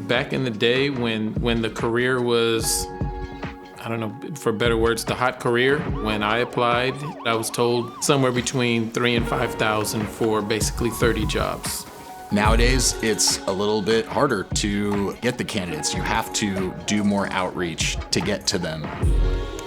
Back in the day when the career was, I don't know, for better words, the hot career, when I applied, I was told somewhere between 3,000 and 5,000 for basically 30 jobs. Nowadays, it's a little bit harder to get the candidates. You have to do more outreach to get to them.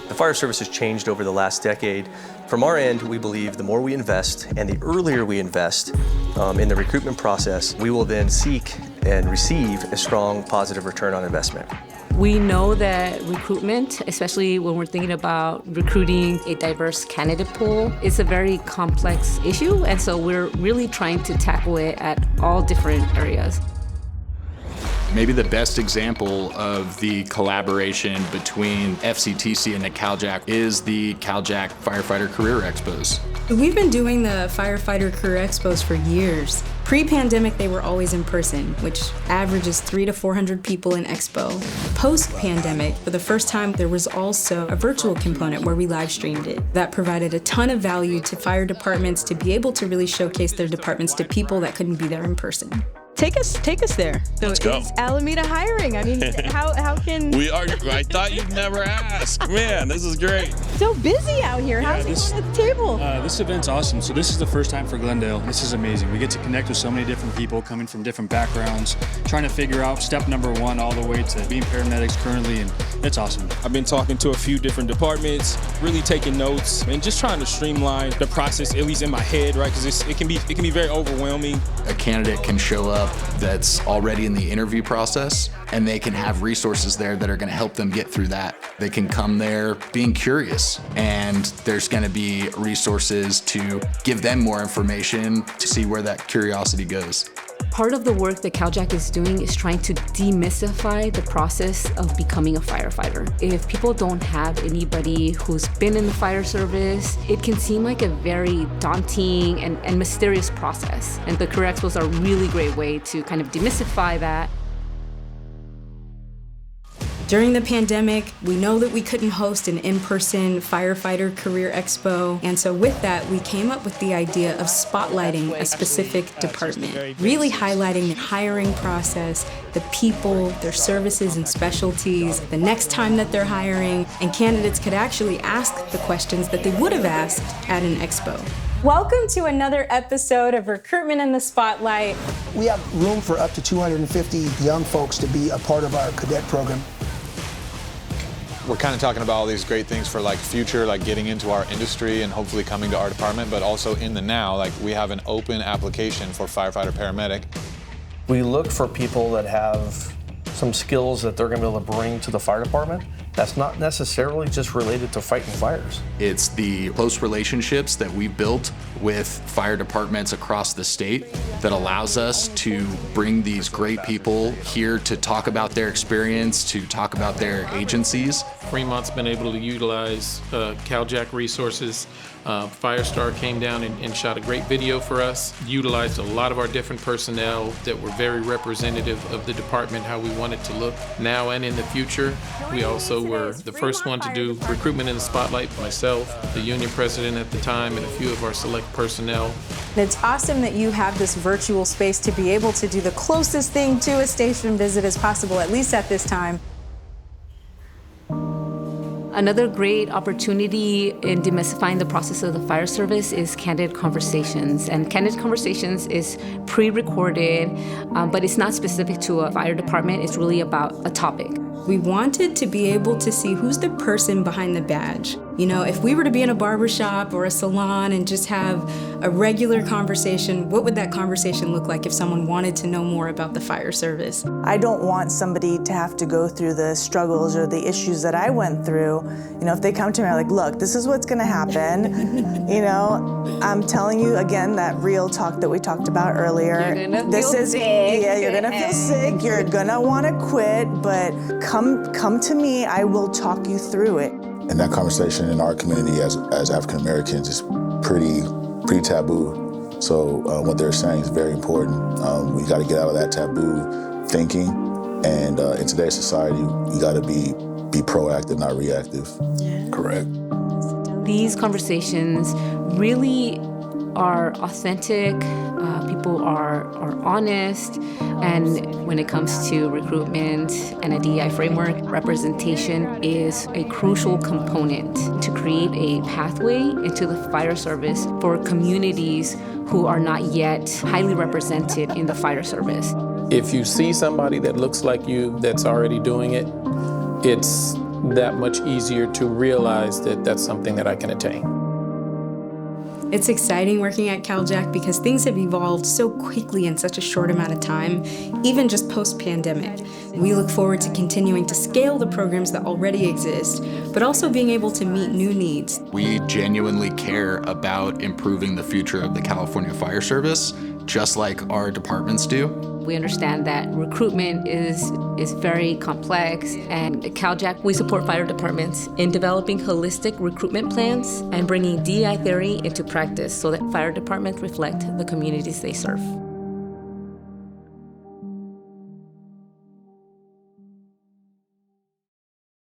The fire service has changed over the last decade. From our end, we believe the more we invest and the earlier we invest in the recruitment process, we will then seek and receive a strong positive return on investment. We know that recruitment, especially when we're thinking about recruiting a diverse candidate pool, is a very complex issue, and so we're really trying to tackle it at all different areas. Maybe the best example of the collaboration between FCTC and the Cal-JAC is the Cal-JAC Firefighter Career Expos. We've been doing the Firefighter Career Expos for years. Pre-pandemic, they were always in person, which averages 300 to 400 people in expo. Post-pandemic, for the first time, there was also a virtual component where we live streamed it. That provided a ton of value to fire departments to be able to really showcase their departments to people that couldn't be there in person. Take us there. So Let's go. is Alameda hiring? I mean, how can... We are. I thought you'd never ask. Man, this is great. So busy out here. How's it going at the table? This event's awesome. So this is the first time for Glendale. This is amazing. We get to connect with so many different people coming from different backgrounds, trying to figure out step number one all the way to being paramedics currently, and it's awesome. I've been talking to a few different departments, really taking notes, and just trying to streamline the process, at least in my head, right? Because it can be very overwhelming. A candidate can show up that's already in the interview process, and they can have resources there that are going to help them get through that. They can come there being curious, and there's going to be resources to give them more information to see where that curiosity goes. Part of the work that Cal-JAC is doing is trying to demystify the process of becoming a firefighter. If people don't have anybody who's been in the fire service, it can seem like a very daunting and mysterious process. And the Career Expos are a really great way to kind of demystify that. During the pandemic, we know that we couldn't host an in-person firefighter career expo, and so with that, we came up with the idea of spotlighting a specific department, really highlighting the hiring process, the people, their services and specialties, the next time that they're hiring, and candidates could actually ask the questions that they would have asked at an expo. Welcome to another episode of Recruitment in the Spotlight. We have room for up to 250 young folks to be a part of our cadet program. We're kind of talking about all these great things for like future, like getting into our industry and hopefully coming to our department, but also in the now, like we have an open application for firefighter paramedic. We look for people that have some skills that they're going to be able to bring to the fire department. That's not necessarily just related to fighting fires. It's the close relationships that we've built with fire departments across the state that allows us to bring these great people here to talk about their experience, to talk about their agencies. Fremont's been able to utilize Cal-JAC resources. Firestar came down and shot a great video for us, utilized a lot of our different personnel that were very representative of the department, how we want it to look now and in the future. We also were the first one to do Recruitment in the Spotlight, myself, the union president at the time, and a few of our select personnel. It's awesome that you have this virtual space to be able to do the closest thing to a station visit as possible, at least at this time. Another great opportunity in demystifying the process of the fire service is candid conversations. And candid conversations is pre-recorded, but it's not specific to a fire department. It's really about a topic. We wanted to be able to see who's the person behind the badge. You know, if we were to be in a barbershop or a salon and just have a regular conversation, what would that conversation look like if someone wanted to know more about the fire service? I don't want somebody to have to go through the struggles or the issues that I went through. You know, if they come to me, I'm like, look, this is what's gonna happen. You know, I'm telling you again, that real talk that we talked about earlier. You're gonna feel sick. Yeah, you're gonna feel sick, you're gonna wanna quit, but come to me, I will talk you through it. And that conversation in our community as African Americans is pretty taboo. So what they're saying is very important. We got to get out of that taboo thinking, and in today's society, you got to be proactive, not reactive. Yeah. Correct. These conversations really are authentic. People people are honest. And when it comes to recruitment and a DEI framework, representation is a crucial component to create a pathway into the fire service for communities who are not yet highly represented in the fire service. If you see somebody that looks like you that's already doing it, it's that much easier to realize that that's something that I can attain. It's exciting working at Cal-JAC because things have evolved so quickly in such a short amount of time, even just post-pandemic. We look forward to continuing to scale the programs that already exist, but also being able to meet new needs. We genuinely care about improving the future of the California Fire Service, just like our departments do. We understand that recruitment is very complex, and at Cal-JAC, we support fire departments in developing holistic recruitment plans and bringing DEI theory into practice so that fire departments reflect the communities they serve.